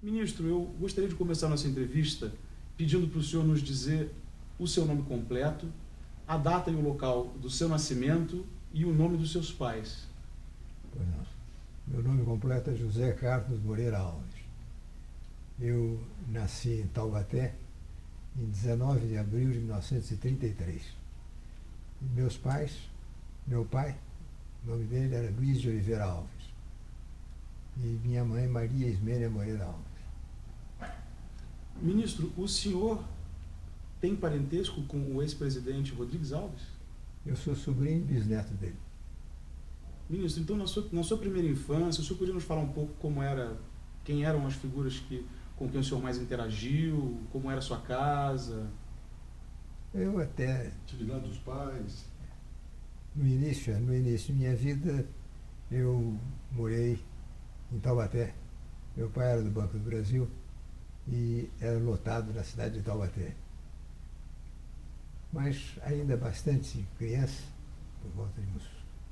Ministro, eu gostaria de começar nossa entrevista pedindo para o senhor nos dizer o seu nome completo, a data e o local do seu nascimento e o nome dos seus pais. Pois não. Meu nome completo é José Carlos Moreira Alves. Eu nasci em Taubaté em 19 de abril de 1933. E meus pais, meu pai, o nome dele era Luiz de Oliveira Alves. E minha mãe, Maria Ismênia Moreira Alves. Ministro, o senhor tem parentesco com o ex-presidente Rodrigues Alves? Eu sou sobrinho e bisneto dele. Ministro, então na sua primeira infância, o senhor podia nos falar um pouco quem eram as figuras com quem o senhor mais interagiu, como era a sua casa? Eu até, Atividade dos pais. no início de minha vida, eu morei em Taubaté. Meu pai era do Banco do Brasil e era lotado na cidade de Taubaté. Mas ainda bastante criança, por volta de uns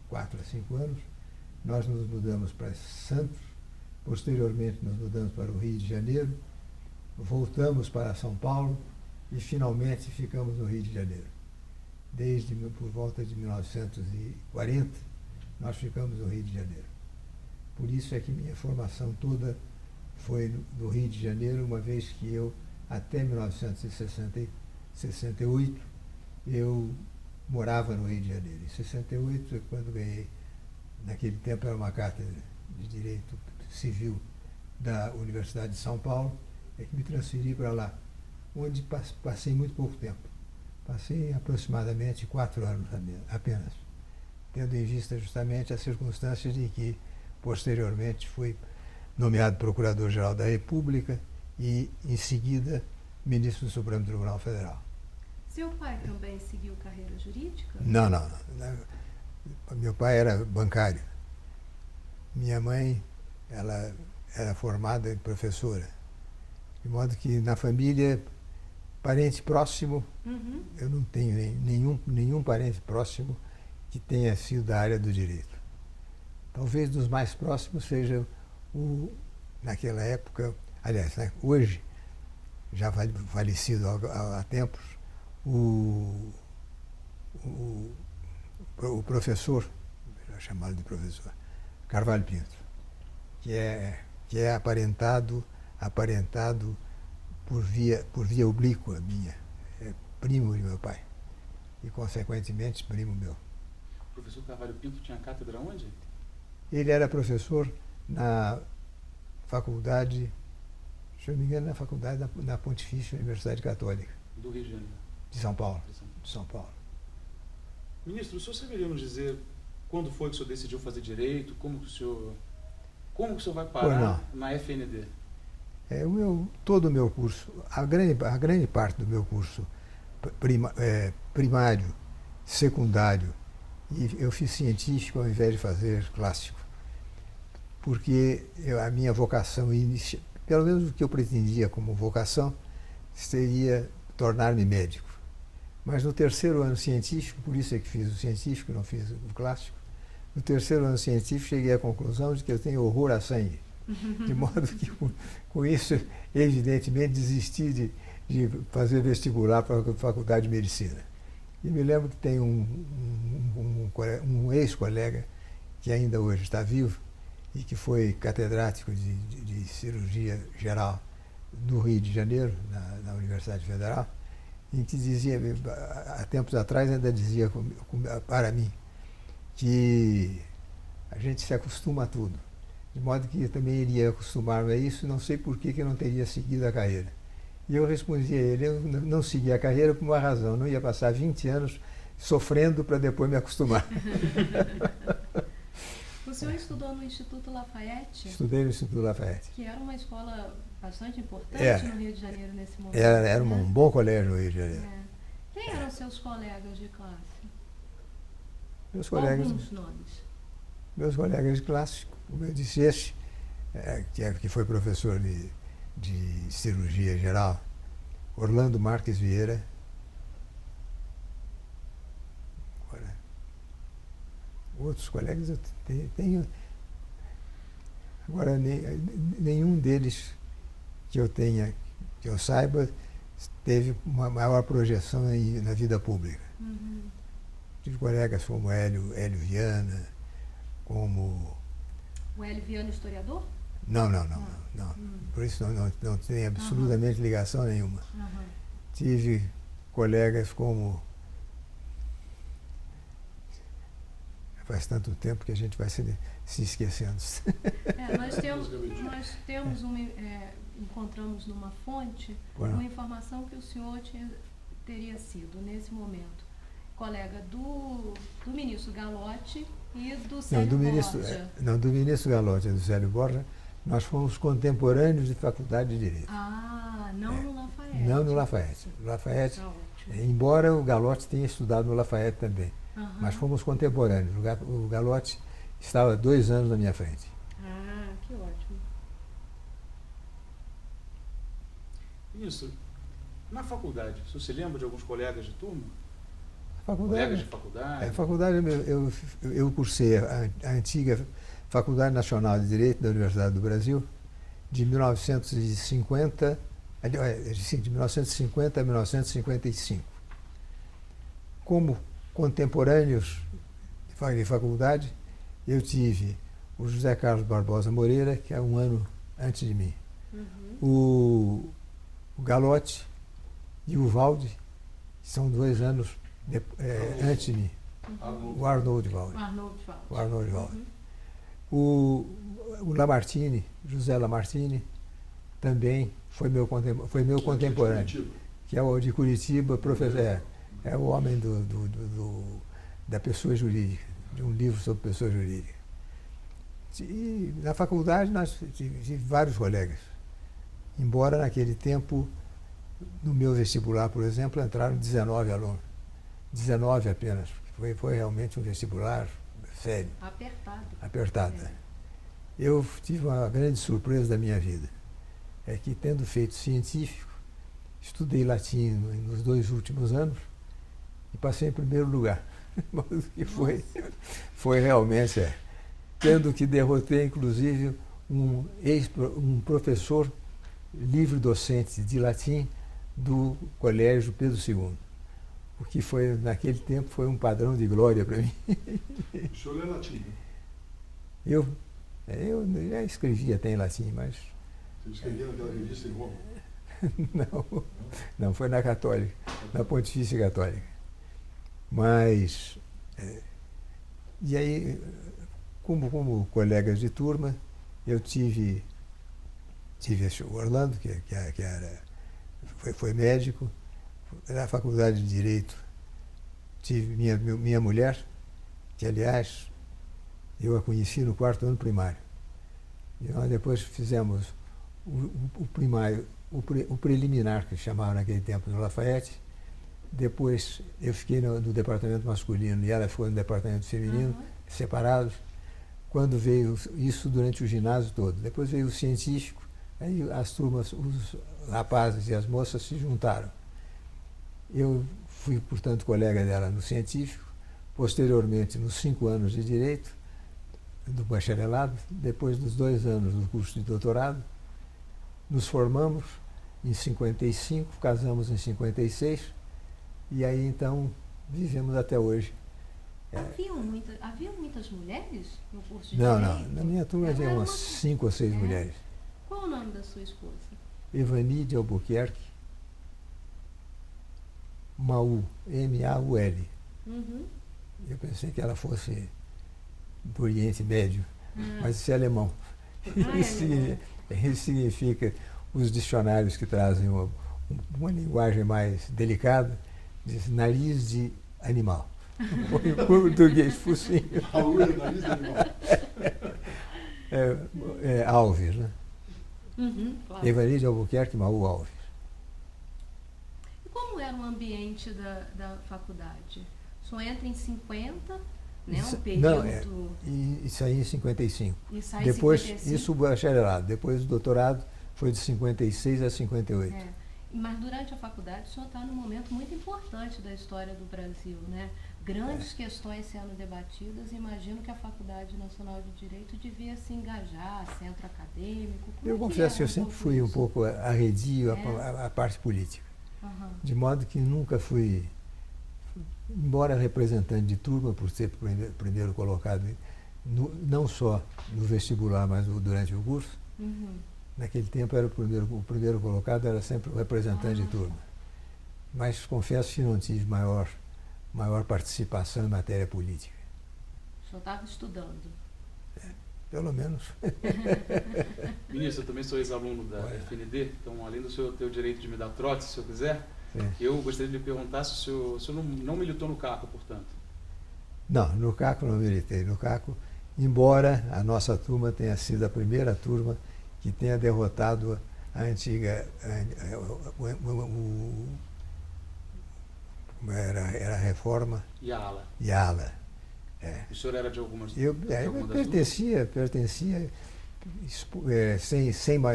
4 a 5 anos, nós nos mudamos para Santos, posteriormente nos mudamos para o Rio de Janeiro, voltamos para São Paulo e finalmente ficamos no Rio de Janeiro. Desde por volta de 1940, nós ficamos no Rio de Janeiro. Por isso é que minha formação toda foi no Rio de Janeiro, uma vez que eu, até 1968, eu morava no Rio de Janeiro. Em 68, quando ganhei, naquele tempo era uma cátedra de Direito Civil da Universidade de São Paulo, é que me transferi para lá, onde passei muito pouco tempo. Passei aproximadamente 4 anos apenas, tendo em vista justamente as circunstâncias de que, posteriormente, fui nomeado Procurador-Geral da República e, em seguida, Ministro do Supremo Tribunal Federal. Seu pai também seguiu carreira jurídica? Não. Meu pai era bancário. Minha mãe, ela era formada em professora. De modo que, na família, parente próximo, eu não tenho nenhum parente próximo que tenha sido da área do direito. Talvez dos mais próximos seja naquela época, aliás, né, hoje, já falecido há tempos, o professor, chamado de professor, Carvalho Pinto, que é aparentado por via oblíqua minha, é primo de meu pai e, consequentemente, primo meu. O professor Carvalho Pinto tinha cátedra onde? Ele era professor na faculdade, se eu não me engano, na Pontifícia Universidade Católica. Do Rio de Janeiro. De São Paulo. De São Paulo. Ministro, o senhor saberia nos dizer quando foi que o senhor decidiu fazer direito? Como que o senhor vai parar na FND? Todo o meu curso, a grande parte do meu curso primário, secundário, e eu fiz científico ao invés de fazer clássico, porque a minha vocação inicial, pelo menos o que eu pretendia como vocação, seria tornar-me médico. Mas no terceiro ano científico, por isso é que fiz o científico, não fiz o clássico, no terceiro ano científico cheguei à conclusão de que eu tenho horror a sangue. De modo que, com isso, evidentemente, desisti de fazer vestibular para a Faculdade de Medicina. E me lembro que tem um ex-colega, que ainda hoje está vivo, e que foi catedrático de cirurgia geral no Rio de Janeiro, na Universidade Federal, em que dizia, há tempos atrás, ainda dizia para mim que a gente se acostuma a tudo. De modo que eu também iria acostumar-me a isso, não sei por que eu não teria seguido a carreira. E eu respondi a ele, eu não segui a carreira por uma razão, não ia passar 20 anos sofrendo para depois me acostumar. O senhor estudou no Instituto Lafayette? Estudei no Instituto Lafayette. Que era uma escola bastante importante no Rio de Janeiro nesse momento. Era um bom colégio no Rio de Janeiro. Quem eram seus colegas de classe? Alguns nomes. Meus colegas de classe, como eu disse, esse, que foi professor de cirurgia geral, Orlando Marques Vieira. Agora, outros colegas eu tenho. Agora, nenhum deles que eu tenha, que eu saiba, teve uma maior projeção na vida pública. Uhum. Tive colegas como Hélio Viana, como... O Hélio Viana, historiador? Não. Por isso não tem absolutamente ligação nenhuma. Tive colegas como... Faz tanto tempo que a gente vai se esquecendo. Nós temos encontramos numa fonte uma informação que o senhor teria sido, nesse momento, colega do ministro Galotti e do Célio Borja. Do ministro Galotti e do Célio Borja, nós fomos contemporâneos de faculdade de Direito. Não no Lafayette. Não no Lafayette. Lafayette, embora o Galotti tenha estudado no Lafayette também, mas fomos contemporâneos. O Galotti estava 2 anos na minha frente. Que ótimo. Isso. Na faculdade, o senhor se lembra de alguns colegas de turma? Colegas de faculdade? Faculdade, eu cursei a antiga Faculdade Nacional de Direito da Universidade do Brasil, de 1950 a 1955. Como contemporâneos de faculdade, eu tive o José Carlos Barbosa Moreira, que é 1 ano antes de mim, o Galotti e o Valde, que são 2 anos antes de mim. O Arnold Valde. O Lamartine, José Lamartine, também foi meu contemporâneo, que é o de Curitiba, professor, é o homem da pessoa jurídica, de um livro sobre pessoa jurídica. E na faculdade nós tive vários colegas, embora naquele tempo, no meu vestibular, por exemplo, entraram 19 alunos. 19 apenas. Foi realmente um vestibular sério. Apertado. Eu tive uma grande surpresa da minha vida. É que, tendo feito científico, estudei latim nos 2 últimos anos e passei em primeiro lugar. E foi realmente, tendo que derrotar, inclusive, um professor livre-docente de latim do Colégio Pedro II. O que foi, naquele tempo, foi um padrão de glória para mim. O senhor é latim, né? Eu já escrevi até em latim, mas... Você escrevia naquela revista em Roma? Não, foi na Católica, na Pontifícia Católica. Mas... E aí, como colegas de turma, eu tive o Orlando, que foi médico. Na faculdade de Direito tive minha mulher, que, aliás, eu a conheci no 4º ano primário. E nós depois fizemos o primário, o preliminar, que chamavam naquele tempo no Lafayette. Depois eu fiquei no departamento masculino e ela ficou no departamento feminino, separados. Quando veio isso durante o ginásio todo. Depois veio o científico, aí as turmas, os rapazes e as moças se juntaram. Eu fui, portanto, colega dela no científico, posteriormente nos 5 anos de Direito, do bacharelado, depois dos 2 anos do curso de doutorado. Nos formamos em 55, casamos em 56, e aí então vivemos até hoje. Havia muitas mulheres no curso de Não, Direito? na minha turma havia umas 5 ou 6 mulheres. Qual o nome da sua esposa? Evani de Albuquerque Maul, M-A-U-L. Eu pensei que ela fosse do Oriente Médio, mas isso é alemão. Isso significa, os dicionários que trazem uma linguagem mais delicada, diz nariz de animal. Em português, focinho. Raul é nariz de animal. Alves, né? Claro. Evani de Albuquerque Maul Alves. E como era o ambiente da faculdade? O senhor entra em 50, né? Um período... E saí em 55. E sai em Depois, 55. isso o bacharelado. Depois o doutorado foi de 56 a 58. Mas durante a faculdade o senhor está num momento muito importante da história do Brasil, né? grandes questões sendo debatidas, imagino que a Faculdade Nacional de Direito devia se engajar, centro acadêmico. Eu confesso que eu sempre fui um pouco arredio à parte política. Uhum. De modo que nunca fui, embora representante de turma, por ser primeiro colocado, não só no vestibular, mas durante o curso, Uhum. naquele tempo era o primeiro colocado era sempre o representante de turma. Mas confesso que não tive maior participação em matéria política. O senhor estava estudando. Pelo menos. Ministro, eu também sou ex-aluno da FND, então além do senhor ter o direito de me dar trote, se o senhor quiser, Sim. eu gostaria de lhe perguntar se o senhor não militou no CACO, portanto. Não, no CACO não militei. No CACO, embora a nossa turma tenha sido a primeira turma que tenha derrotado a antiga... Era a Reforma E a ala? e a ala. É. O senhor era de algumas Eu pertencia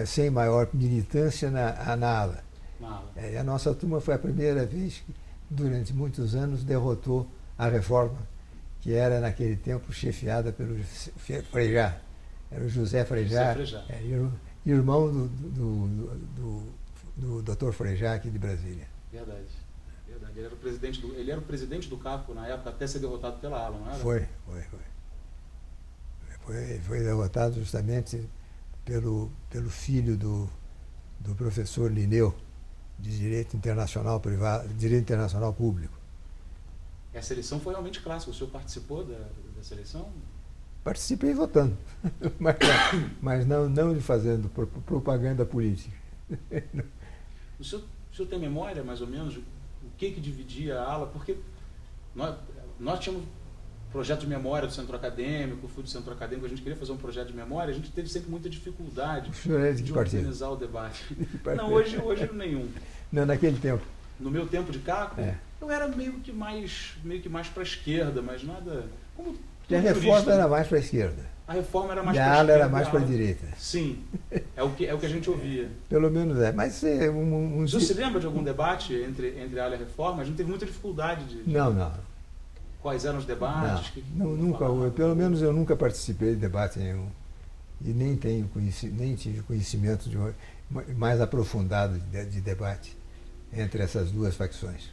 sem maior militância na ala. Na ala. E a nossa turma foi a primeira vez que, durante muitos anos, derrotou a Reforma, que era, naquele tempo, chefiada pelo Frejá. Era o José Frejá, irmão do Dr. Frejá, aqui de Brasília. Verdade. Ele era o presidente do CACO na época, até ser derrotado pela ala, não era? Foi derrotado justamente pelo filho do professor Linneu, de Direito Internacional Privado, Direito Internacional Público. Essa eleição foi realmente clássica. O senhor participou dessa eleição? Participei votando, mas não lhe fazendo propaganda política. O senhor tem memória, mais ou menos, o que dividia a ala? Porque nós tínhamos projeto de memória do centro acadêmico, fui do centro acadêmico, a gente queria fazer um projeto de memória, a gente teve sempre muita dificuldade de organizar o debate. Não, hoje nenhum. Não, naquele tempo. No meu tempo de CACO, eu era meio que mais para a esquerda, mas nada... E a Reforma era mais para a esquerda. A Reforma era mais para a esquerda. E a ala era mais para a direita. Sim, é o que a gente ouvia. Pelo menos é. Mas o senhor se lembra de algum debate entre a ala e a Reforma? A gente teve muita dificuldade de... Não. Quais eram os debates? Nunca houve. Pelo menos eu nunca participei de debate nenhum. E nem tive conhecimento mais aprofundado de debate entre essas duas facções.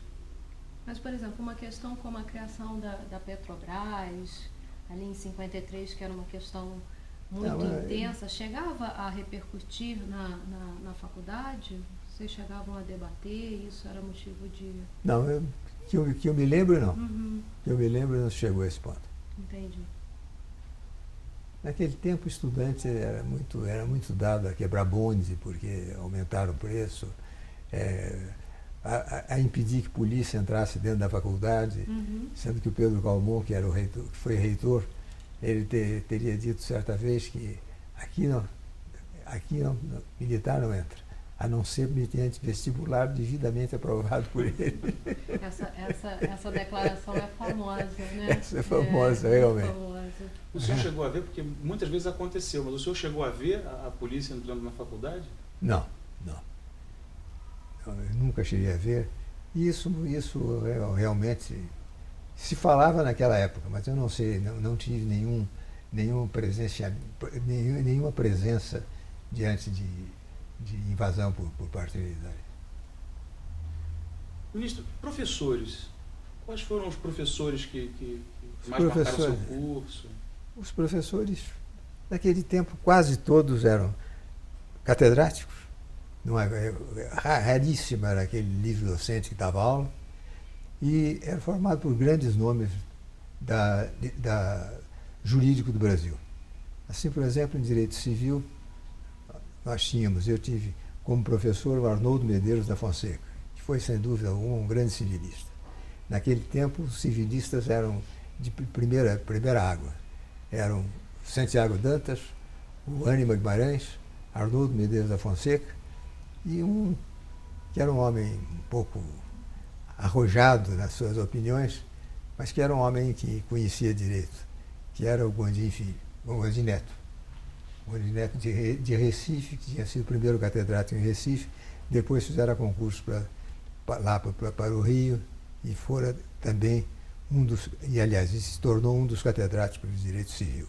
Mas, por exemplo, uma questão como a criação da Petrobras, ali em 53, que era uma questão muito intensa, chegava a repercutir na faculdade? Vocês chegavam a debater? Isso era motivo de... Não, que eu me lembro, não. Uhum. Que eu me lembro, não chegou a esse ponto. Entendi. Naquele tempo, o estudante era muito dado a quebrar bonde, porque aumentaram o preço, a impedir que a polícia entrasse dentro da faculdade, sendo que o Pedro Calmon, que foi reitor, ele teria dito certa vez que aqui não, militar não entra, a não ser mediante vestibular devidamente aprovado por ele. Essa declaração é famosa, né? Essa é famosa, realmente. Famosa. O senhor chegou a ver, porque muitas vezes aconteceu, mas o senhor chegou a ver a polícia entrando na faculdade? Não. Eu nunca cheguei a ver. Isso realmente se falava naquela época, mas eu não sei, não tive nenhuma presença diante de invasão por parte militar. Ministro, professores, quais foram os professores que mais marcaram o seu curso? Os professores, naquele tempo, quase todos eram catedráticos. Raríssimo era aquele livre docente que dava aula, e era formado por grandes nomes da jurídico do Brasil. Assim, por exemplo, em direito civil, eu tive como professor o Arnoldo Medeiros da Fonseca, que foi, sem dúvida alguma, um grande civilista. Naquele tempo, os civilistas eram de primeira água. Eram Santiago Dantas, o Ânima Guimarães, Arnoldo Medeiros da Fonseca, e que era um homem um pouco arrojado nas suas opiniões, mas que era um homem que conhecia direito, que era o Gondim Filho, o Gondim Neto. O Gondim Neto de Recife, que tinha sido o primeiro catedrático em Recife, depois fizeram concurso para o Rio, e fora também e aliás, ele se tornou um dos catedráticos de Direito Civil.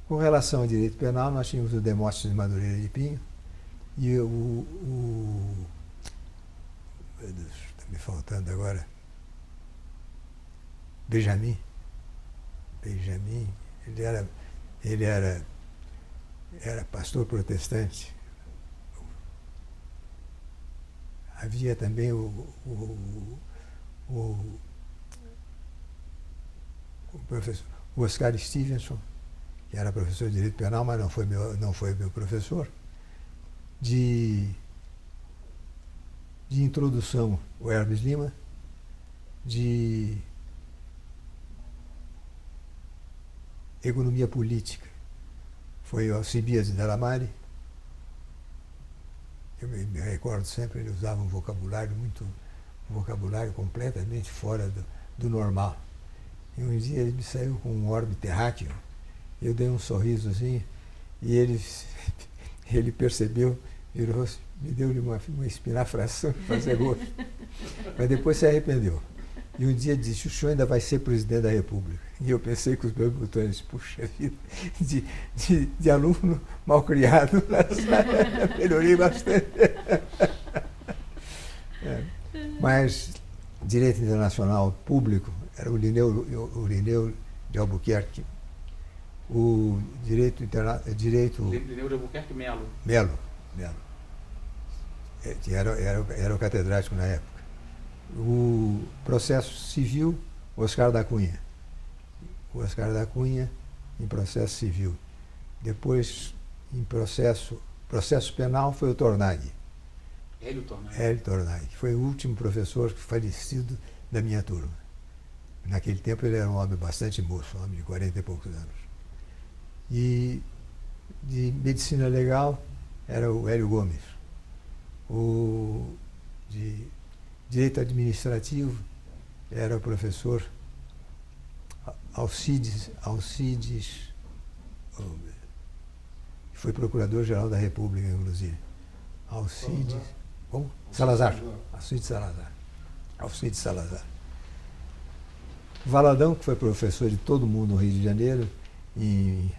Com relação ao direito penal, nós tínhamos o Demóstenes de Madureira de Pinho e meu Deus, está me faltando agora, Benjamin, ele era pastor protestante. Havia também o professor Oscar Stevenson, que era professor de Direito Penal, mas não foi meu professor, de introdução, o Hermes Lima, de economia política, foi o Alcibiades de Delamare. Eu me recordo sempre, ele usava um vocabulário completamente fora do normal. E um dia ele me saiu com um orbe terráqueo, eu dei um sorrisozinho e ele percebeu, virou-se, me deu-lhe uma espinafração de fazer gosto. Mas depois se arrependeu. E um dia disse, o senhor ainda vai ser presidente da República. E eu pensei com os meus botões, puxa vida, de aluno mal criado, melhorei bastante. Mas direito internacional público era o Linneu de Albuquerque. O direito Linneu de Albuquerque Melo. Melo. Que era o catedrático na época. O processo civil, Oscar da Cunha. O Oscar da Cunha em processo civil. Depois, em processo penal, foi o Tornaghi. Hélio Tornaghi. Hélio Tornaghi, que foi o último professor falecido da minha turma. Naquele tempo ele era um homem bastante moço, um homem de 40 e poucos anos. E de medicina legal era o Hélio Gomes. O de direito administrativo era o professor Alcides, que foi procurador-geral da República, inclusive. Alcides Salazar. Alcides Salazar. Valadão, que foi professor de todo mundo no Rio de Janeiro, em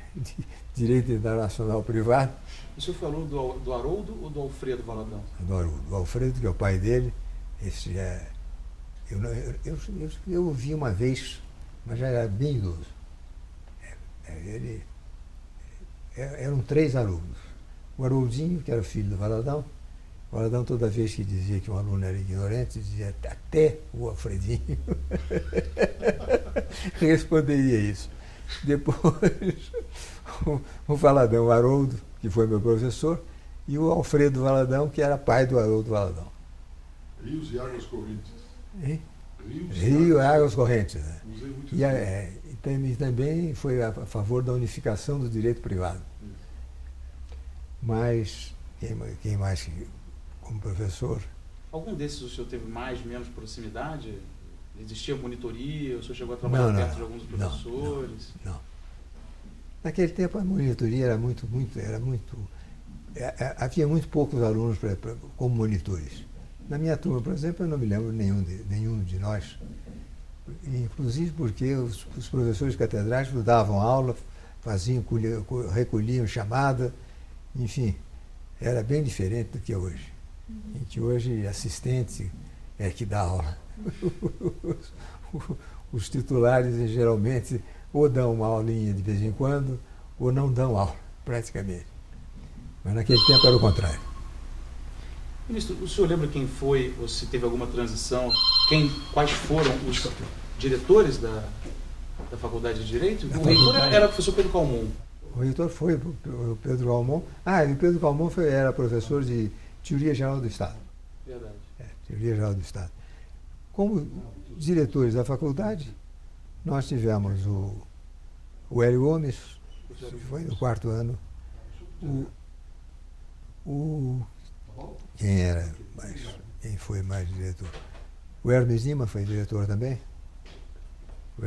Direito Internacional Privado. O senhor falou do Haroldo ou do Alfredo Valadão? Do Alfredo, que é o pai dele. Esse é. Eu vi uma vez, mas já era bem idoso. Eram 3 alunos. O Haroldinho, que era o filho do Valadão. O Valadão, toda vez que dizia que um aluno era ignorante, dizia até o Alfredinho. Responderia isso. Depois, o Valadão, o Haroldo, que foi meu professor, e o Alfredo Valadão, que era pai do Haroldo Valadão. Rios e águas correntes. Hein? Rio e águas correntes. Né? Usei muito E também foi a favor da unificação do direito privado. Mas, quem mais como professor? Algum desses o senhor teve mais, menos proximidade? Existia monitoria? O senhor chegou a trabalhar perto de alguns professores? Não. Naquele tempo a monitoria era muito havia muito poucos alunos como monitores. Na minha turma, por exemplo, eu não me lembro nenhum de nós. Inclusive porque os professores catedráticos davam aula, recolhiam chamada, enfim, era bem diferente do que é hoje. Em que hoje assistente é que dá aula. Os titulares geralmente ou dão uma aulinha de vez em quando, ou não dão aula, praticamente. Mas naquele tempo era o contrário. Ministro, o senhor lembra quem foi, ou se teve alguma transição, quais foram os diretores da Faculdade de Direito? O reitor era o professor Pedro Calmon. O reitor foi o Pedro Calmon. E o Pedro Calmon era professor de Teoria Geral do Estado. Verdade. Teoria Geral do Estado. Como diretores da faculdade, nós tivemos o Hélio Gomes, que foi no 4º ano, quem foi mais diretor? O Hermes Lima foi diretor também. O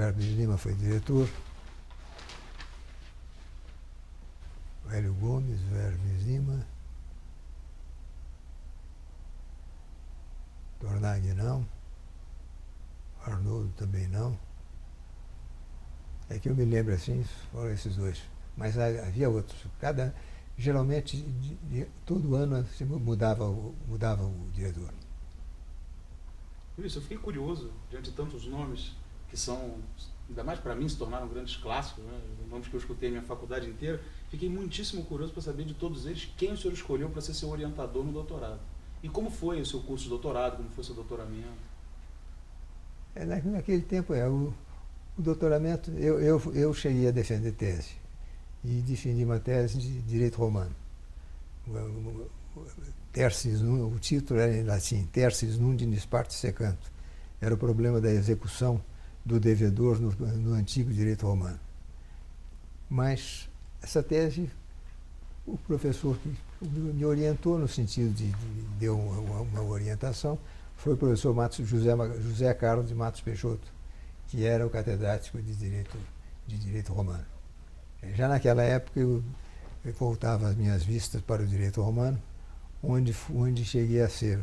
Hélio Gomes, o Hermes Lima. Tornaghi não. Arnoldo também não. É que eu me lembro assim, foram esses dois. Mas havia outros. Geralmente, todo ano se mudava o diretor. Luiz, eu fiquei curioso, diante de tantos nomes que são, ainda mais para mim, se tornaram grandes clássicos, né? Nomes que eu escutei a minha faculdade inteira. Fiquei muitíssimo curioso para saber de todos eles quem o senhor escolheu para ser seu orientador no doutorado. E como foi o seu curso de doutorado, como foi o seu doutoramento? Naquele tempo, o doutoramento, eu cheguei a defender tese. E defendi uma tese de direito romano. O título era em latim, Tercis Nundinis Parte Secanto. Era o problema da execução do devedor no antigo direito romano. Mas essa tese, o professor que me orientou no sentido de deu uma orientação foi o professor José Carlos de Matos Peixoto, que era o catedrático de direito romano. Já naquela época eu voltava as minhas vistas para o direito romano, onde cheguei a ser,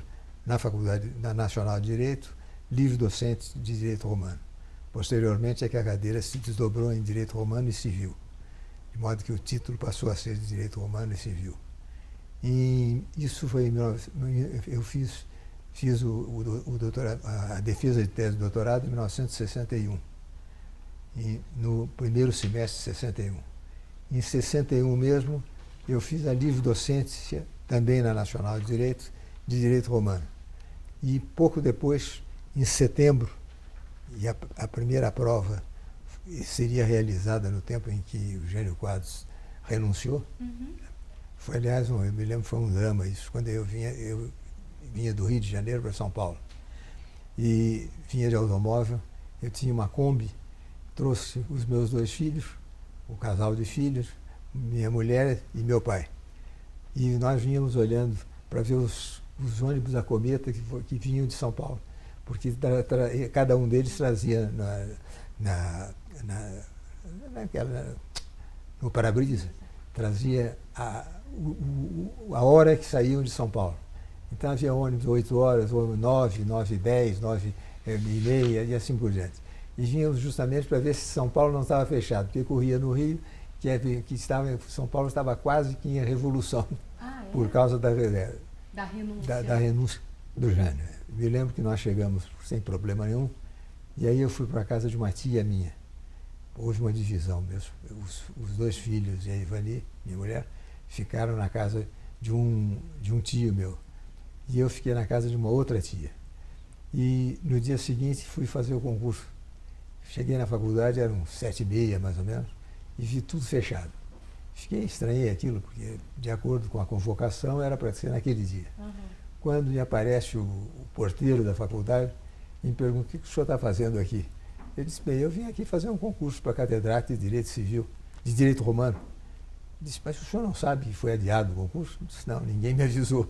na Faculdade Nacional de Direito, livre-docente de direito romano. Posteriormente é que a cadeira se desdobrou em direito romano e civil, de modo que o título passou a ser de direito romano e civil. E isso foi eu fiz o doutorado, a defesa de tese de doutorado em 1961. No primeiro semestre de 61. Em 61 mesmo, eu fiz a livre docência, também na Nacional de Direito Romano. E pouco depois, em setembro, e a primeira prova seria realizada no tempo em que o Jânio Quadros renunciou. Foi, aliás, eu me lembro, foi um drama isso, quando eu vinha do Rio de Janeiro para São Paulo. E vinha de automóvel, eu tinha uma Kombi, trouxe os meus 2 filhos, o casal de filhos, minha mulher e meu pai. E nós vínhamos olhando para ver os ônibus da Cometa que vinham de São Paulo, porque cada um deles trazia no para-brisa, trazia a hora que saíam de São Paulo. Então havia ônibus 8 horas, 9, 9h10, 9h30 e assim por diante. E vínhamos justamente para ver se São Paulo não estava fechado, porque corria no Rio São Paulo estava quase que em revolução, por causa da renúncia do Jânio. Me lembro que nós chegamos sem problema nenhum, e aí eu fui para a casa de uma tia minha. Houve uma divisão mesmo. Os 2 filhos e a Ivani, minha mulher, ficaram na casa de um tio meu. E eu fiquei na casa de uma outra tia. E no dia seguinte fui fazer o concurso. Cheguei na faculdade, eram 7h30 mais ou menos, e vi tudo fechado. Estranhei aquilo, porque de acordo com a convocação era para ser naquele dia. Quando me aparece o porteiro da faculdade e me pergunta: o que o senhor está fazendo aqui? Eu disse: bem, eu vim aqui fazer um concurso para catedrático de Direito Civil, de Direito Romano. Ele disse: mas o senhor não sabe que foi adiado o concurso? Eu disse: não, ninguém me avisou.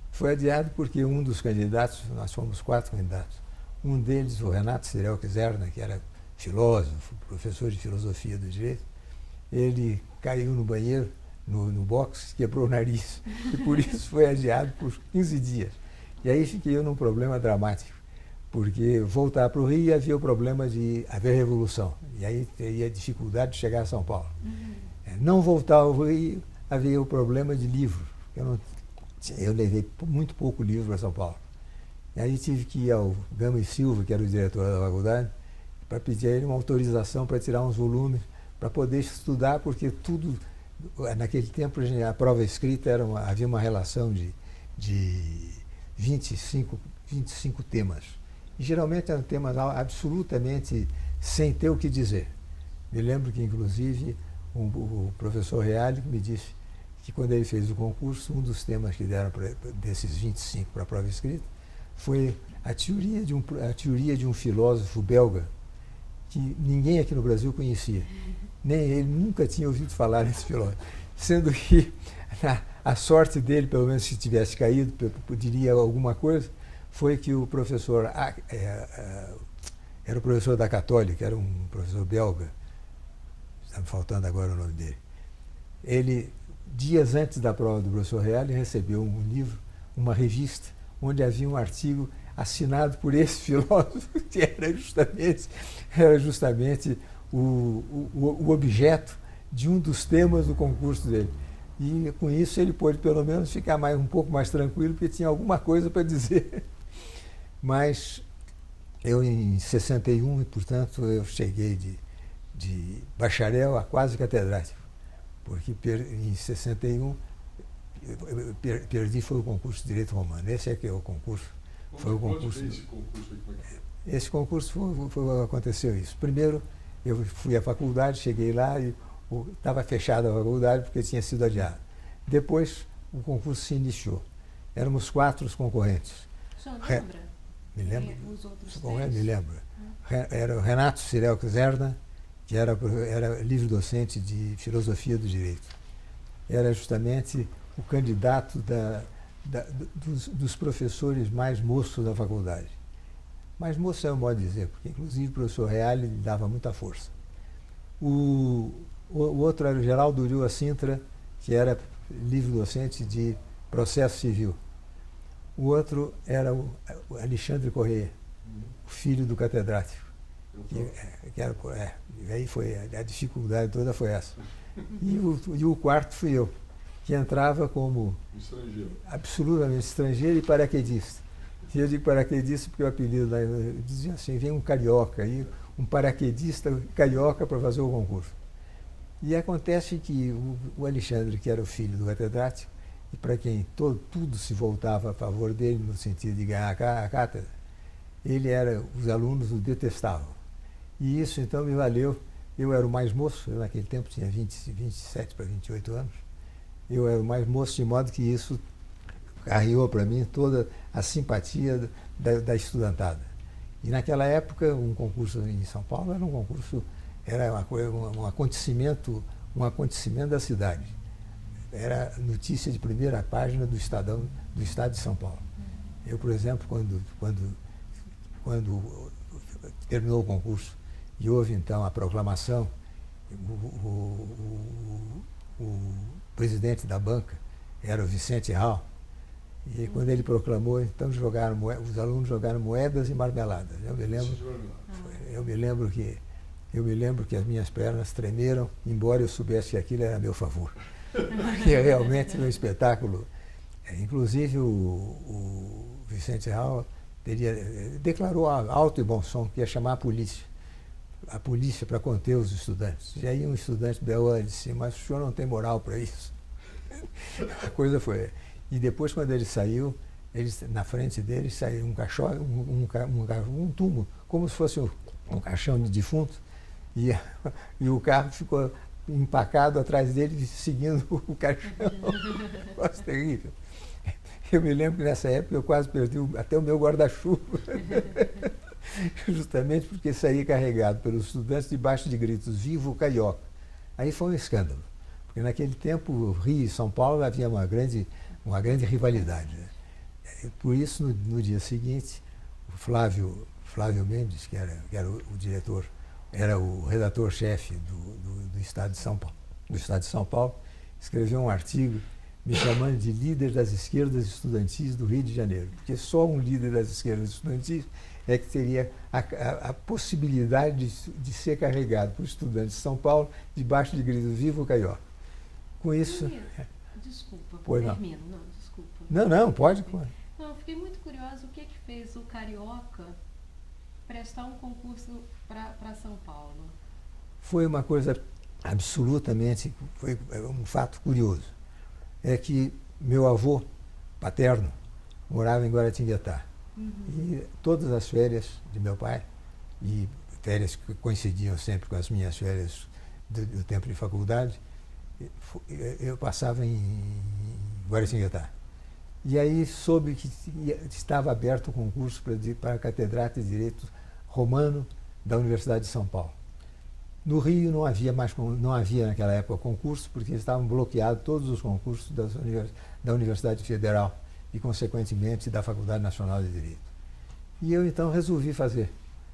Foi adiado porque um dos candidatos, nós fomos 4 candidatos, um deles, o Renato Cirelk Zerna, que era filósofo, professor de filosofia do direito, ele caiu no banheiro, no box, quebrou o nariz, e por isso foi adiado por 15 dias. E aí fiquei eu num problema dramático, porque voltar para o Rio havia o problema de haver revolução, e aí teria dificuldade de chegar a São Paulo. Não voltar ao Rio havia o problema de livro. Eu levei muito pouco livro para São Paulo. E aí tive que ir ao Gama e Silva, que era o diretor da faculdade, para pedir a ele uma autorização para tirar uns volumes, para poder estudar, porque tudo, naquele tempo, a prova escrita havia uma relação de 25 temas. E geralmente eram temas absolutamente sem ter o que dizer. Me lembro que, inclusive, o professor Reale me disse que, quando ele fez o concurso, um dos temas que deram desses 25 para a prova escrita foi a teoria de um filósofo belga que ninguém aqui no Brasil conhecia. Nem ele nunca tinha ouvido falar nesse filósofo. Sendo que a sorte dele, pelo menos se tivesse caído, diria alguma coisa, foi que o professor, era o professor da Católica, era um professor belga, está me faltando agora o nome dele. Ele, dias antes da prova do professor Reale, recebeu um livro, uma revista, onde havia um artigo assinado por esse filósofo, que era justamente o objeto de um dos temas do concurso dele. E com isso ele pôde pelo menos ficar um pouco mais tranquilo, porque tinha alguma coisa para dizer. Mas eu em 61, e portanto eu cheguei de bacharel a quase catedrático, porque em 61 eu perdi foi o concurso de Direito Romano. Esse é que é o concurso. Foi o concurso. Esse concurso aí, esse concurso aconteceu isso. Primeiro eu fui à faculdade, cheguei lá e estava fechada a faculdade porque tinha sido adiado. Depois o concurso se iniciou. Éramos 4 os concorrentes. O senhor lembra? Me lembro. Os outros Me lembro. Era o Renato Cirel Zerda, que era livre-docente de Filosofia do Direito. Era justamente o candidato dos professores mais moços da faculdade. Mais moço é o modo de dizer, porque inclusive o professor Reale lhe dava muita força. O outro era o Geraldo Uriua Sintra, que era livre-docente de Processo Civil. O outro era o Alexandre Corrêa, o filho do catedrático. Aí foi a dificuldade toda foi essa. E o quarto fui eu, que entrava como estrangeiro. Absolutamente estrangeiro e paraquedista. E eu digo paraquedista porque o apelido lá dizia assim, vem um carioca, aí, um paraquedista carioca para fazer o concurso. E acontece que o Alexandre, que era o filho do catedrático, e para quem tudo se voltava a favor dele, no sentido de ganhar a cátedra, os alunos o detestavam. E isso então me valeu. Eu era o mais moço, eu naquele tempo tinha 27 para 28 anos. Eu era o mais moço, de modo que isso arriou para mim toda a simpatia da estudantada. E naquela época, um concurso em São Paulo era um concurso, era um acontecimento da cidade. Era notícia de primeira página do Estadão, do Estado de São Paulo. Eu, por exemplo, quando terminou o concurso e houve então a proclamação, o presidente da banca era o Vicente Hall, e quando ele proclamou, então os alunos jogaram moedas e marmeladas. Eu me lembro que as minhas pernas tremeram, embora eu soubesse que aquilo era a meu favor. Porque realmente um espetáculo. Inclusive o Vicente Hall declarou alto e bom som que ia chamar a polícia para conter os estudantes. E aí um estudante deu e disse, mas o senhor não tem moral para isso. A coisa foi. E depois, quando ele saiu, na frente dele saiu um caixão, um túmulo, como se fosse um caixão de defunto, e o carro ficou empacado atrás dele, seguindo o caixão. Coisa terrível. Eu me lembro que nessa época eu quase perdi até o meu guarda-chuva. Justamente porque saí carregado pelos estudantes debaixo de gritos, viva o carioca. Aí foi um escândalo, porque naquele tempo Rio e São Paulo havia uma grande rivalidade. Né? Por isso, no dia seguinte, o Flávio Mendes, que era o diretor, era o redator-chefe do Estado de São Paulo, escreveu um artigo me chamando de líder das esquerdas estudantis do Rio de Janeiro, porque só um líder das esquerdas estudantis é que teria a possibilidade de ser carregado por estudantes de São Paulo debaixo de gritos viva o carioca. Com isso... Desculpa, termino. Não, desculpa. Não, pode. Não, fiquei muito curiosa o que fez o carioca prestar um concurso para São Paulo. Foi uma coisa absolutamente, foi um fato curioso. É que meu avô paterno morava em Guaratinguetá. E todas as férias de meu pai, e férias que coincidiam sempre com as minhas férias do tempo de faculdade, eu passava em Guaratinguetá. E aí soube que estava aberto o concurso para catedrático de Direito Romano da Universidade de São Paulo. No Rio não havia naquela época concurso, porque estavam bloqueados todos os concursos da Universidade Federal e, consequentemente, da Faculdade Nacional de Direito. E eu, então, resolvi fazer.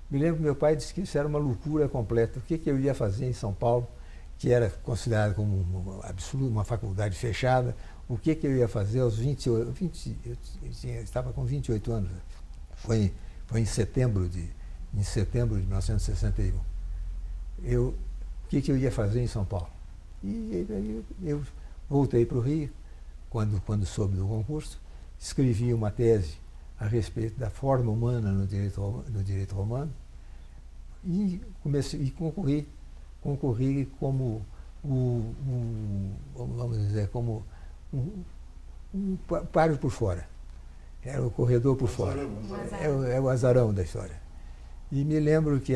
Me lembro que meu pai disse que isso era uma loucura completa. O que eu ia fazer em São Paulo, que era considerado como uma faculdade fechada, o que eu ia fazer aos 28... eu estava com 28 anos. Foi em setembro de 1961. o que eu ia fazer em São Paulo. E aí eu voltei para o Rio, quando soube do concurso, escrevi uma tese a respeito da forma humana no direito romano e concorri como vamos dizer, como um páreo por fora. Era o corredor por fora. É o azarão da história. E me lembro que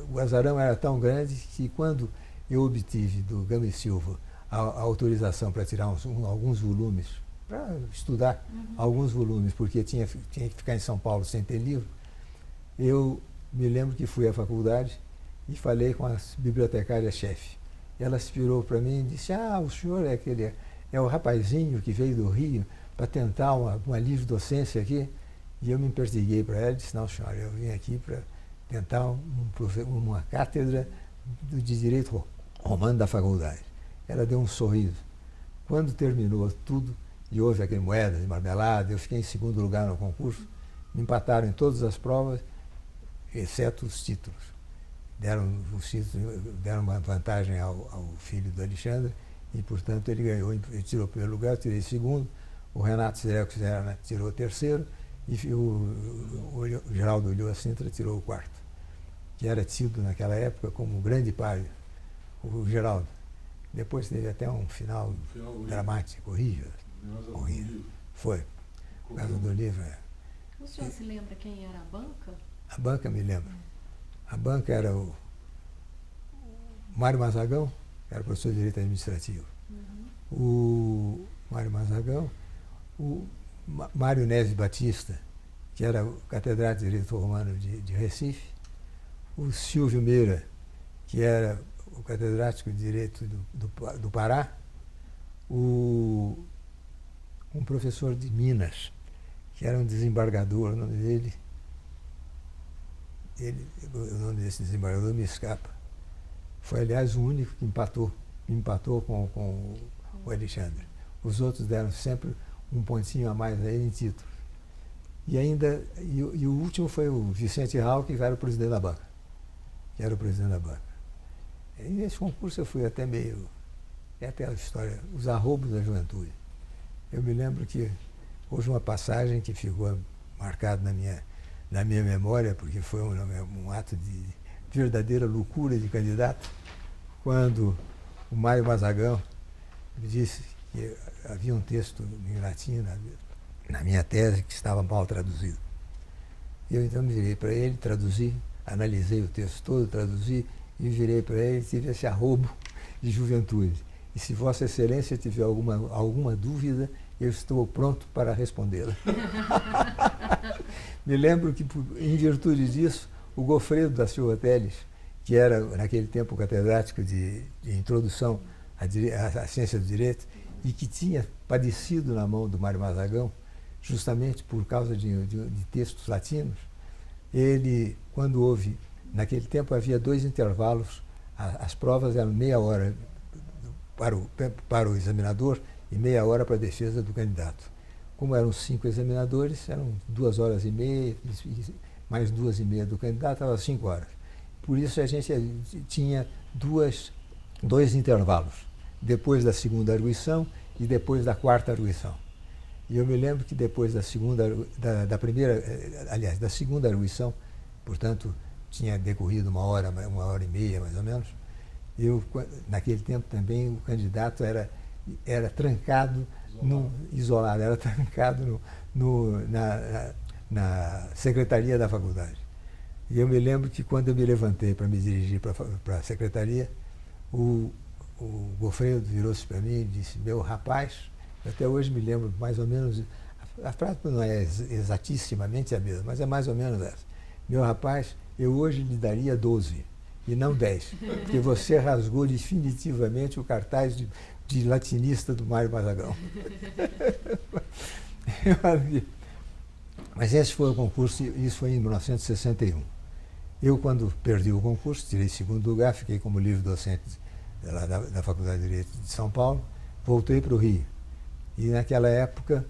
o azarão era tão grande que quando eu obtive do Gama e Silva a autorização para tirar alguns volumes, para estudar alguns volumes, porque tinha que ficar em São Paulo sem ter livro, eu me lembro que fui à faculdade e falei com a bibliotecária-chefe. Ela se virou para mim e disse: o senhor é o rapazinho que veio do Rio para tentar uma livre-docência aqui? E eu me persiguei para ela e disse: não, senhora, eu vim aqui para tentar uma cátedra de Direito Romano da faculdade. Ela deu um sorriso. Quando terminou tudo, e houve aquele moeda de marmelada, eu fiquei em segundo lugar no concurso, me empataram em todas as provas, exceto os títulos. Deram uma vantagem ao filho do Alexandre, e, portanto, ele ganhou. Ele tirou o primeiro lugar, eu tirei segundo, o Renato Sireco tirou o terceiro, e o Geraldo Ulloa Sintra tirou o quarto, que era tido naquela época como um grande páreo, o Geraldo. Depois teve até um final dramático, horrível. Foi, por causa do livro. O senhor se lembra quem era a banca? A banca me lembra. A banca era o Mário Mazagão, que era professor de Direito Administrativo. O Mário Mazagão, o Mário Neves Batista, que era o catedrático de Direito Romano de Recife, o Silvio Meira, que era o catedrático de Direito do Pará, um professor de Minas, que era um desembargador, o nome dele, o nome desse desembargador me escapa. Foi, aliás, o único que me empatou com o Alexandre. Os outros deram sempre um pontinho a mais a ele em título. E o último foi o Vicente Raul, que era o presidente da banca. E nesse concurso eu fui até meio... É até a história, os arroubos da juventude. Eu me lembro que houve uma passagem que ficou marcada na minha memória, porque foi um ato de verdadeira loucura de candidato, quando o Mário Mazagão me disse que havia um texto em latim na minha tese que estava mal traduzido. Eu então me virei para ele, traduzi, analisei o texto todo, traduzi e virei para ele e tive esse arrobo de juventude. E se Vossa Excelência tiver alguma dúvida, eu estou pronto para respondê-la. Me lembro que, em virtude disso, o Gofredo da Silva Teles, que era, naquele tempo, catedrático de introdução à ciência do direito, e que tinha padecido na mão do Mário Mazagão, justamente por causa de textos latinos, ele, quando houve, naquele tempo havia 2 intervalos, as provas eram meia hora para o examinador e meia hora para a defesa do candidato. Como eram 5 examinadores, eram 2h30, mais 2h30 do candidato, estava 5 horas. Por isso a gente tinha 2 intervalos, depois da segunda arguição e depois da quarta arguição. E eu me lembro que depois da segunda arguição, portanto, tinha decorrido uma hora e meia, mais ou menos, naquele tempo também o candidato era trancado, era trancado na secretaria da faculdade. E eu me lembro que quando eu me levantei para me dirigir para a secretaria, o Gofredo virou-se para mim e disse: meu rapaz, até hoje me lembro mais ou menos, a frase não é exatissimamente a mesma, mas é mais ou menos essa. Meu rapaz, eu hoje lhe daria 12 e não 10, porque você rasgou definitivamente o cartaz de latinista do Mário Mazagão. Mas esse foi o concurso, isso foi em 1961. Eu, quando perdi o concurso, tirei segundo lugar, fiquei como livre-docente da Faculdade de Direito de São Paulo, voltei para o Rio. E naquela época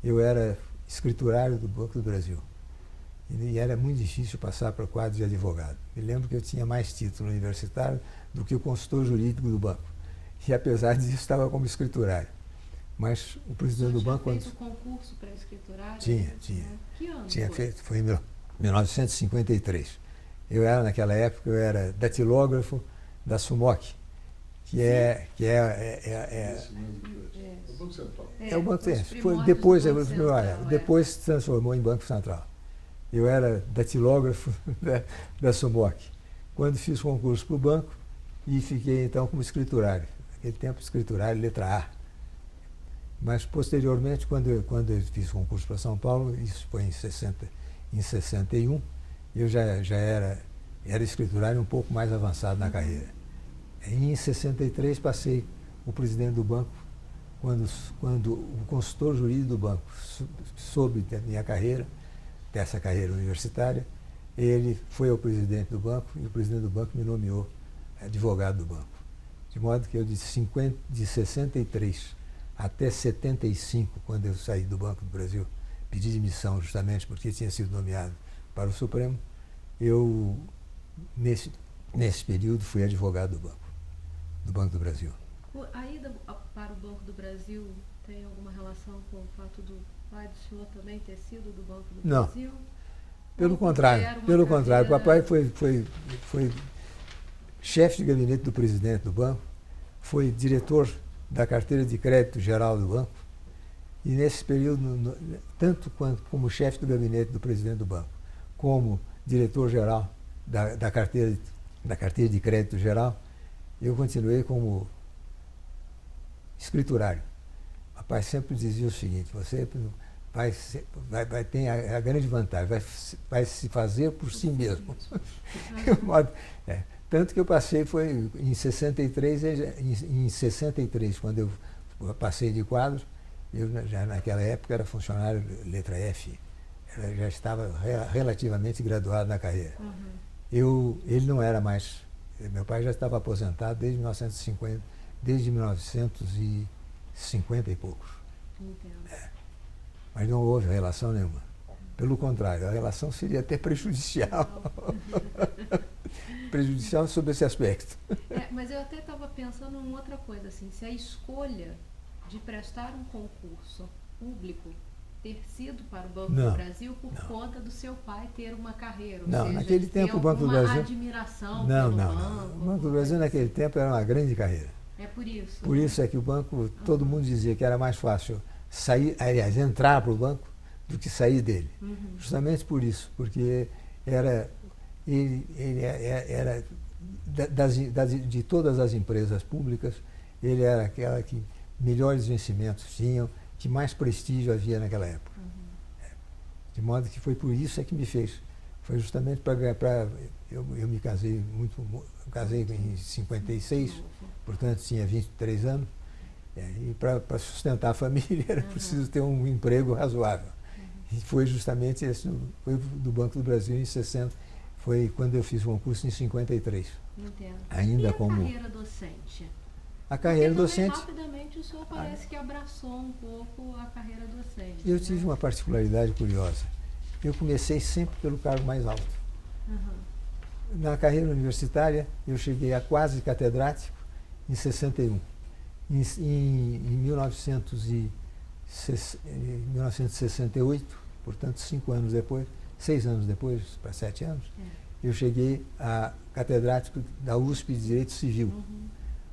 eu era escriturário do Banco do Brasil. E era muito difícil passar para o quadro de advogado. Me lembro que eu tinha mais título universitário do que o consultor jurídico do banco. E, apesar disso, estava como escriturário. Mas o presidente do banco... Tinha feito concurso para escriturário? Tinha. Que ano Tinha foi? feito, foi em 1953. Naquela época, eu era datilógrafo da SUMOC, que é Esse mesmo que é o Banco Central. o Banco Central. os Foi primórdios depois, do Banco Central, depois se transformou em Banco Central. Eu era datilógrafo da SUMOC. Quando fiz concurso para o banco e fiquei então como escriturário. Naquele tempo, escriturário, letra A. Mas, posteriormente, quando eu fiz concurso para São Paulo, isso foi em 61, eu já era escriturário um pouco mais avançado na carreira. Em 63, passei o presidente do banco, quando o consultor jurídico do banco soube da minha carreira, dessa carreira universitária, ele foi ao presidente do banco e o presidente do banco me nomeou advogado do banco. De modo que eu, de 63 até 75, quando eu saí do Banco do Brasil, pedi demissão justamente porque tinha sido nomeado para o Supremo, eu, nesse período, fui advogado do Banco do Brasil. A ida para o Banco do Brasil tem alguma relação com o fato do pai do senhor também ter sido do Banco do Brasil? Pelo contrário. Papai foi chefe de gabinete do presidente do banco, foi diretor da carteira de crédito geral do banco, e nesse período, tanto como chefe do gabinete do presidente do banco, como diretor-geral da carteira de crédito geral, eu continuei como escriturário. Papai sempre dizia o seguinte: você vai ter a grande vantagem, vai se fazer por si mesmo. Tanto que eu passei, foi em 63, quando eu passei de quadro, eu já naquela época era funcionário letra F, já estava relativamente graduado na carreira. Ele não era mais, meu pai já estava aposentado desde 1950 e poucos. Entendo. Mas não houve relação nenhuma. Pelo contrário, a relação seria até prejudicial. Prejudicial sobre esse aspecto. Mas eu até estava pensando em outra coisa, assim, se a escolha de prestar um concurso público ter sido para o Banco do Brasil por conta do seu pai ter uma carreira, ou seja, naquele tempo o Banco do Brasil... admiração pelo banco. O Banco do Brasil naquele tempo era uma grande carreira. É por isso. Por isso é que o banco, todo mundo dizia que era mais fácil entrar para o banco do que sair dele. Justamente por isso, porque ele era de todas as empresas públicas, ele era aquela que melhores vencimentos tinham, que mais prestígio havia naquela época. De modo que foi por isso que me fez. Foi justamente eu me casei casei em 56, portanto tinha 23 anos, e para sustentar a família era preciso ter um emprego razoável. E foi justamente esse, foi do Banco do Brasil em 60, foi quando eu fiz o concurso em 53. Entendo. Ainda e a como carreira docente? A carreira Porque docente. Rapidamente o senhor parece que abraçou um pouco a carreira docente. Eu tive uma particularidade curiosa. Eu comecei sempre pelo cargo mais alto. Na carreira universitária, eu cheguei a quase catedrático em 61. Em 1968, portanto, 6 anos depois, para 7 anos, eu cheguei a catedrático da USP de Direito Civil.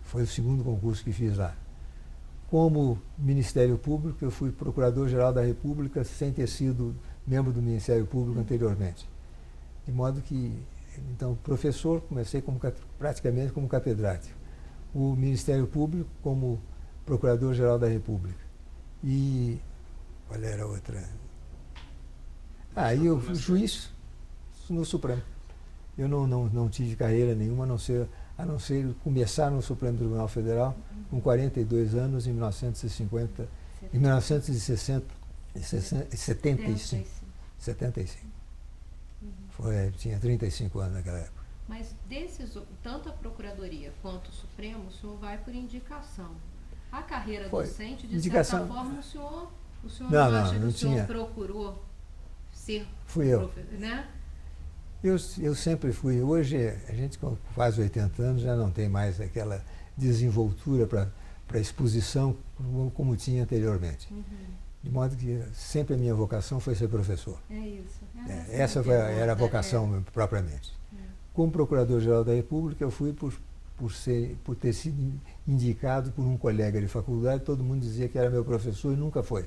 Foi o segundo concurso que fiz lá. Como Ministério Público, eu fui Procurador-Geral da República sem ter sido membro do Ministério Público anteriormente. De modo que, então, professor, comecei praticamente como catedrático. O Ministério Público como Procurador-Geral da República. E qual era a outra? E eu fui juiz no Supremo. Eu não tive carreira nenhuma, a não ser começar no Supremo Tribunal Federal com 42 anos em 1975. Tinha 35 anos naquela época. Mas tanto a Procuradoria quanto o Supremo, o senhor vai por indicação. A carreira docente, de certa forma, o senhor não acha que o senhor procurou ser Fui eu. né? Eu sempre fui. Hoje, a gente com quase 80 anos já não tem mais aquela desenvoltura para exposição como tinha anteriormente. De modo que sempre a minha vocação foi ser professor. É isso. Essa era a vocação propriamente. Como Procurador-Geral da República, eu fui por ter sido indicado por um colega de faculdade, todo mundo dizia que era meu professor e nunca foi,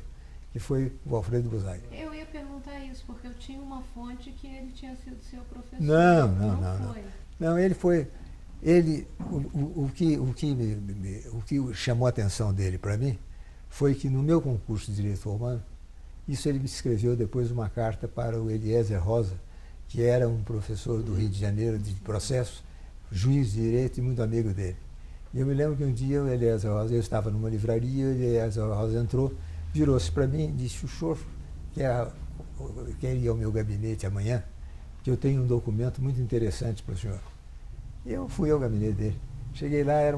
que foi o Alfredo Busaid. Eu ia perguntar isso, porque eu tinha uma fonte que ele tinha sido seu professor. Não. Não, ele foi... o que chamou a atenção dele para mim foi que no meu concurso de Direito Romano, isso ele me escreveu depois uma carta para o Eliezer Rosa, que era um professor do Rio de Janeiro de processo, juiz de direito e muito amigo dele. E eu me lembro que um dia o Eliezer Rosa, eu estava numa livraria, o Eliezer Rosa entrou, virou-se para mim e disse: o senhor quer ir ao meu gabinete amanhã, que eu tenho um documento muito interessante para o senhor. E eu fui ao gabinete dele. Cheguei lá, era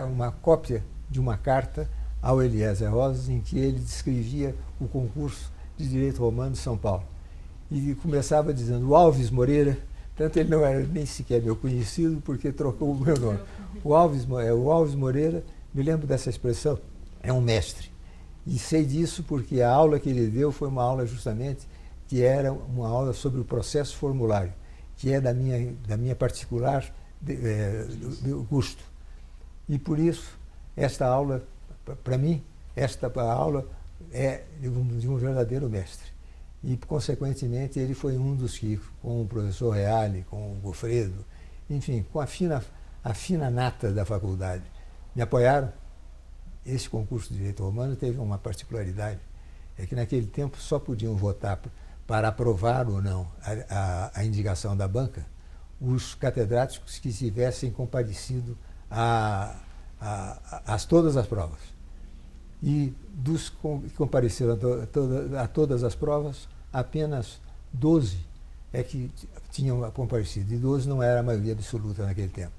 uma cópia de uma carta ao Eliezer Rosa, em que ele descrevia o concurso de Direito Romano de São Paulo. E começava dizendo: o Alves Moreira, tanto ele não era nem sequer meu conhecido, porque trocou o meu nome. O Alves Moreira, me lembro dessa expressão, é um mestre. E sei disso porque a aula que ele deu foi uma aula justamente que era uma aula sobre o processo formulário, que é da minha particular do gosto. E por isso, esta aula, para mim, esta aula é de um verdadeiro mestre. E, consequentemente, ele foi um dos que, com o professor Reale, com o Gofredo, enfim, com a fina nata da faculdade, me apoiaram. Esse concurso de Direito Romano teve uma particularidade, é que naquele tempo só podiam votar para aprovar ou não a indicação da banca os catedráticos que tivessem comparecido a todas as provas. E dos que compareceram a todas as provas, apenas 12 é que tinham comparecido. E 12 não era a maioria absoluta naquele tempo.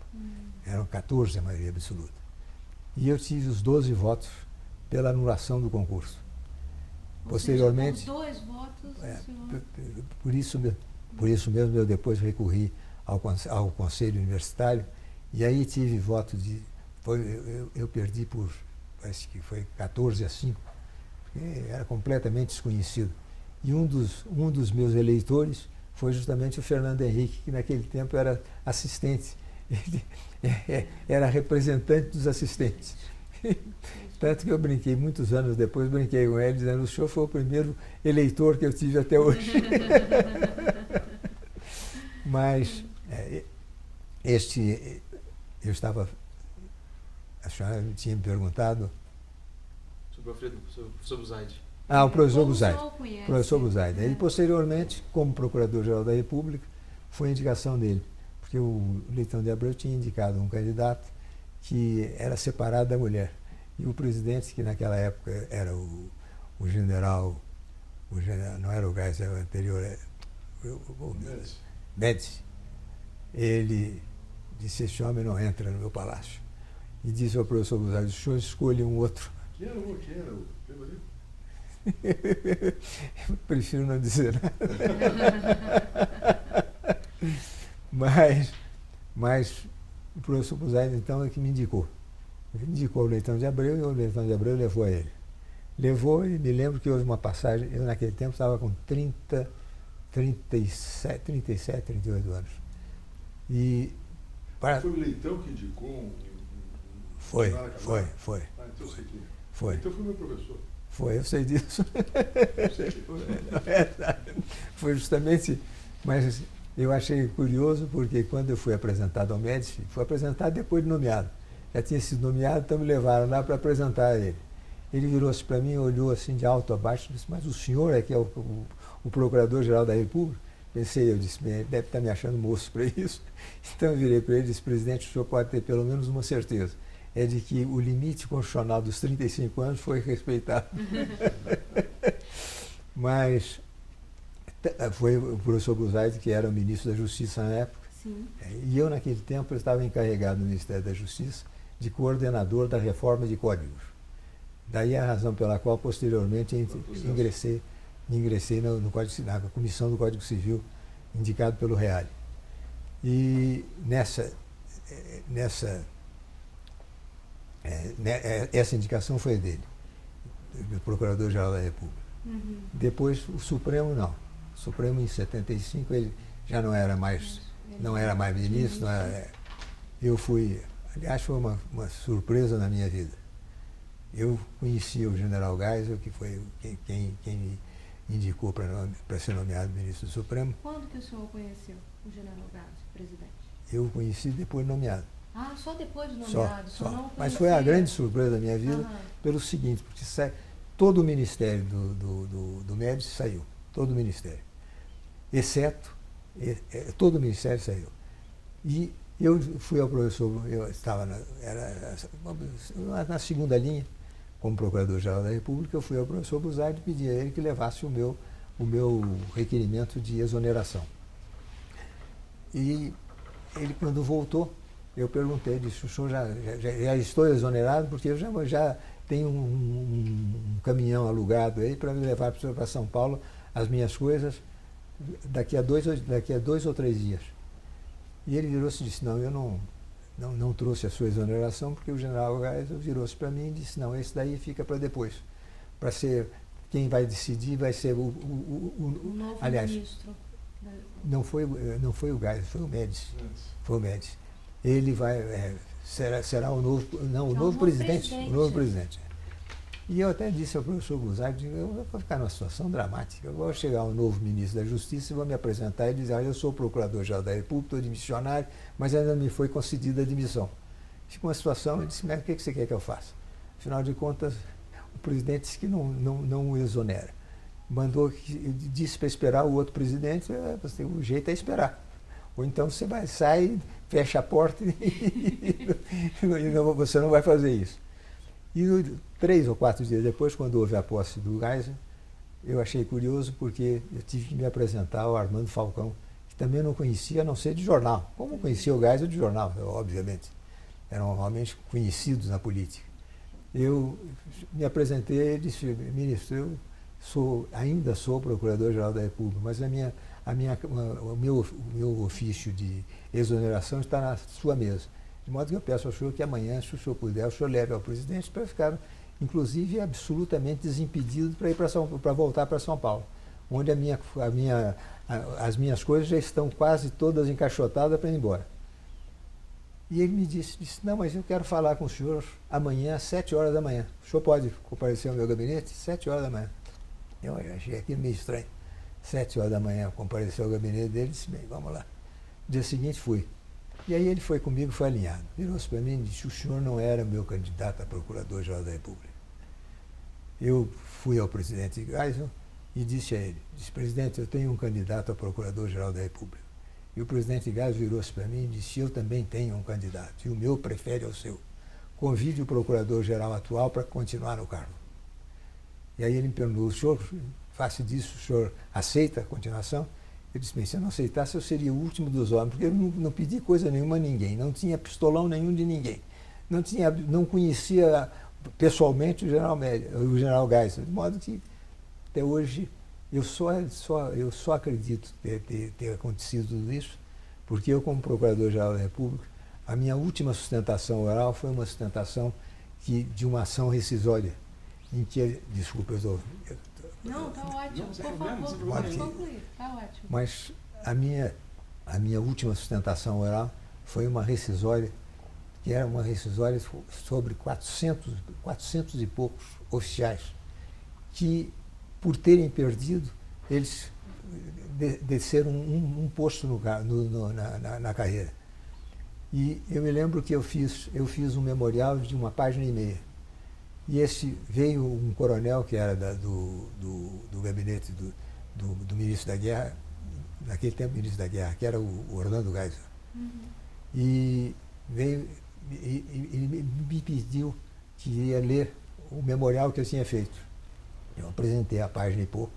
Eram 14 a maioria absoluta. E eu tive os 12 votos pela anulação do concurso. Posteriormente, os 2 votos, por isso mesmo eu depois recorri ao Conselho Universitário, e aí tive voto de... eu perdi por, parece que foi 14-5, porque era completamente desconhecido. E um dos meus eleitores foi justamente o Fernando Henrique, que naquele tempo era assistente, ele era representante dos assistentes. Tanto que eu brinquei, muitos anos depois, brinquei com ele, dizendo: o senhor foi o primeiro eleitor que eu tive até hoje. Mas eu estava... A senhora tinha me perguntado... Sobre o professor Busaid. O professor Busaid. Professor Busaid. Ele, posteriormente, como Procurador-Geral da República, foi a indicação dele. Porque o Leitão de Abreu tinha indicado um candidato que era separado da mulher. E o presidente, que naquela época era o general, não era o Geisel, era o anterior, Médici, ele disse: esse homem não entra no meu palácio. E disse ao professor Busaid: o senhor escolhe um outro. Quem era o? Lembra dele? Prefiro não dizer nada. Mas o professor Busaid, então, é que me indicou. Ele indicou o Leitão de Abreu, e o Leitão de Abreu levou a ele. Levou, e me lembro que houve uma passagem, eu naquele tempo estava com 37, 38 anos. Foi o Leitão que indicou um Foi. então eu sei quem é. Foi. Então foi meu professor. Foi, eu sei disso. Foi justamente, mas eu achei curioso porque quando eu fui apresentado ao Médici, fui apresentado depois de nomeado. Já tinha sido nomeado, então me levaram lá para apresentar a ele. Ele virou-se para mim, olhou assim de alto a baixo e disse: mas o senhor é que é o Procurador-Geral da República? Pensei, eu disse: ele deve estar me achando moço para isso. Então eu virei para ele e disse: presidente, o senhor pode ter pelo menos uma certeza, é de que o limite constitucional dos 35 anos foi respeitado. Mas foi o professor Busaid, que era o ministro da Justiça na época. Sim. E eu, naquele tempo, eu estava encarregado no Ministério da Justiça de coordenador da reforma de códigos. Daí a razão pela qual, posteriormente, ingressei ingressei na comissão do Código Civil, indicado pelo Reale. E essa indicação foi dele, do Procurador-Geral da República. Uhum. Depois, o Supremo, não. O Supremo, em 75, ele já não era mais ministro. Eu fui, aliás, foi uma surpresa na minha vida. Eu conhecia o general Geisel, que foi quem me indicou para ser nomeado ministro do Supremo. Quando que o senhor conheceu o general Geisel, presidente? Eu o conheci depois de nomeado. Ah, só depois de nomeado? Só. Não Mas foi a grande surpresa da minha vida, pelo seguinte, porque todo o ministério do Médici saiu, todo o ministério, exceto, todo o ministério saiu. E eu fui ao professor, eu estava na segunda linha, como Procurador-Geral da República, eu fui ao professor Buzzard e pedi a ele que levasse o meu requerimento de exoneração. E ele, quando voltou, eu perguntei, disse, o senhor já estou exonerado, porque eu já tenho um caminhão alugado aí para me levar para São Paulo as minhas coisas daqui a 2 ou 3 dias. E ele virou-se e disse, não, eu não trouxe a sua exoneração, porque o general Geisel virou-se para mim e disse, não, esse daí fica para depois. Para ser, quem vai decidir vai ser o novo aliás, ministro. Não foi o Geisel, foi o Médici. Foi o Médici. Ele vai, será o novo presidente. O novo presidente. E eu até disse ao professor Buzzard, eu vou ficar numa situação dramática. Eu vou chegar um novo ministro da Justiça e vou me apresentar e dizer, eu sou o Procurador-Geral da República, estou dimissionário, mas ainda não me foi concedida a demissão. Ficou uma situação, eu disse, mas o que você quer que eu faça? Afinal de contas, o presidente disse que não o exonera. Disse para esperar o outro presidente, o jeito é esperar. Ou então você sai, fecha a porta e você não vai fazer isso. E 3 ou 4 dias depois, quando houve a posse do Geisel, eu achei curioso porque eu tive que me apresentar ao Armando Falcão, que também não conhecia, a não ser de jornal. Como conhecia o Geisel de jornal, obviamente. Eram realmente conhecidos na política. Eu me apresentei e disse, ministro, eu ainda sou Procurador-Geral da República, mas o meu ofício de exoneração está na sua mesa. De modo que eu peço ao senhor que amanhã, se o senhor puder, o senhor leve ao presidente para ficar, inclusive, absolutamente desimpedido para voltar para São Paulo, onde as minhas coisas já estão quase todas encaixotadas para ir embora. E ele me disse, não, mas eu quero falar com o senhor amanhã às 7 horas da manhã. O senhor pode comparecer ao meu gabinete? 7 horas da manhã. Eu achei aquilo meio estranho. 7 horas da manhã, compareceu ao gabinete dele e disse, bem, vamos lá. No dia seguinte fui. E aí ele foi comigo, foi alinhado. Virou-se para mim e disse, o senhor não era meu candidato a Procurador-Geral da República. Eu fui ao presidente Geisel e disse a ele, presidente, eu tenho um candidato a Procurador-Geral da República. E o presidente Geisel virou-se para mim e disse, eu também tenho um candidato, e o meu prefere ao seu. Convide o Procurador-Geral atual para continuar no cargo. E aí ele me perguntou, o senhor, face disso, o senhor aceita a continuação? Eu disse, bem, se eu não aceitasse, eu seria o último dos homens, porque eu não pedi coisa nenhuma a ninguém, não tinha pistolão nenhum de ninguém, não conhecia pessoalmente o general Geisel, de modo que, até hoje, eu só acredito ter acontecido tudo isso, porque eu, como Procurador-Geral da República, a minha última sustentação oral foi uma sustentação de uma ação rescisória, em que, desculpa, eu estou... Não, está ótimo. Por favor, pode concluir. Está ótimo. Mas a minha última sustentação oral foi uma rescisória, que era uma rescisória sobre 400 e poucos oficiais, que, por terem perdido, eles desceram um posto na carreira. E eu me lembro que eu fiz um memorial de 1,5 páginas. E veio um coronel que era do gabinete do ministro da Guerra, naquele tempo ministro da Guerra, que era o Orlando Geisel. Uhum. E veio e me pediu que ia ler o memorial que eu tinha feito. Eu apresentei a página e pouco.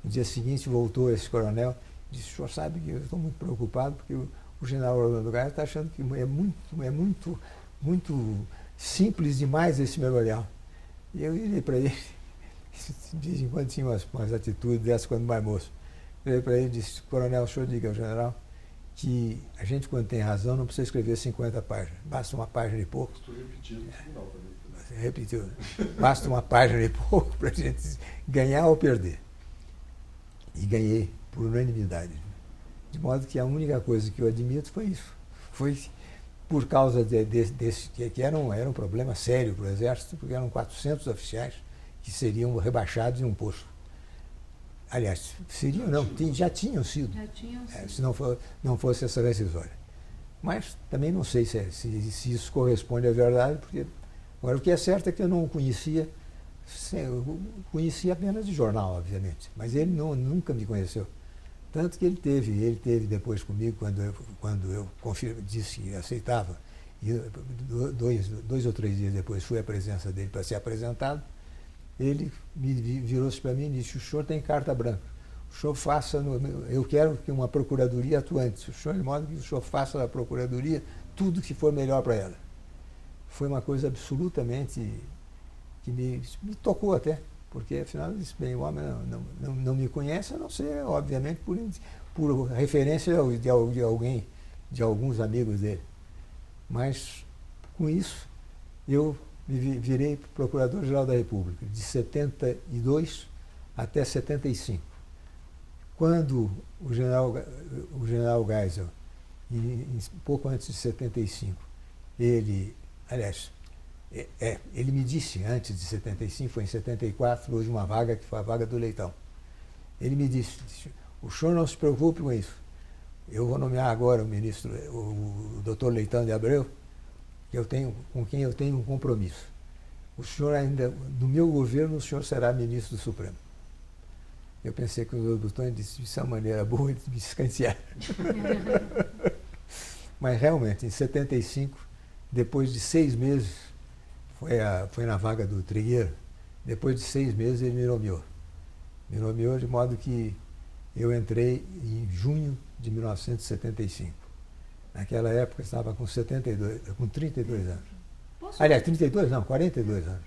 No dia seguinte voltou esse coronel e disse, o senhor sabe que eu estou muito preocupado porque o general Orlando Geisel está achando que é muito simples demais esse memorial. E eu olhei para ele de vez em quando tinha umas atitudes dessas quando mais moço. Eu falei para ele e disse: coronel, o senhor diga ao general que a gente, quando tem razão, não precisa escrever 50 páginas, basta uma página e pouco. Estou repetindo no final também. Você repetiu, né? Basta uma página e pouco para a gente ganhar ou perder. E ganhei por unanimidade. De modo que a única coisa que eu admito foi isso. Foi por causa desse que era um problema sério para o Exército, porque eram 400 oficiais que seriam rebaixados em um posto. Aliás, seriam não, já tinham sido. Já tinham sido. Se não fosse essa rescisória. Mas também não sei se isso corresponde à verdade, porque agora o que é certo é que eu não o conhecia, eu conhecia apenas de jornal, obviamente, mas ele nunca me conheceu. Tanto que ele teve depois comigo, quando eu disse que aceitava, e 2 ou 3 dias depois fui à presença dele para ser apresentado, ele virou-se para mim e disse: o senhor tem carta branca, o senhor faça, eu quero que uma procuradoria atuante, o senhor, de modo que o senhor faça da procuradoria tudo que for melhor para ela. Foi uma coisa absolutamente que me tocou até, porque afinal eu disse: bem, o homem não me conhece, a não ser, obviamente, por referência de alguns amigos dele. Mas com isso eu virei Procurador-Geral da República, de 72 até 75. Quando o general Geisel, pouco antes de 75, ele me disse, antes de 75, foi em 74, houve uma vaga que foi a vaga do Leitão. Ele me disse: o senhor não se preocupe com isso. Eu vou nomear agora o doutor Leitão de Abreu, com quem eu tenho um compromisso. O senhor ainda, no meu governo, o senhor será ministro do Supremo. Eu pensei que o doutor disse: isso é uma maneira boa de me escantear. Mas realmente, em 75, depois de 6 meses, foi na vaga do Trigueiro, depois de 6 meses ele me nomeou. Me nomeou de modo que eu entrei em junho de 1975. Naquela época eu estava com 32 anos. Aliás, 32 não, 42 anos.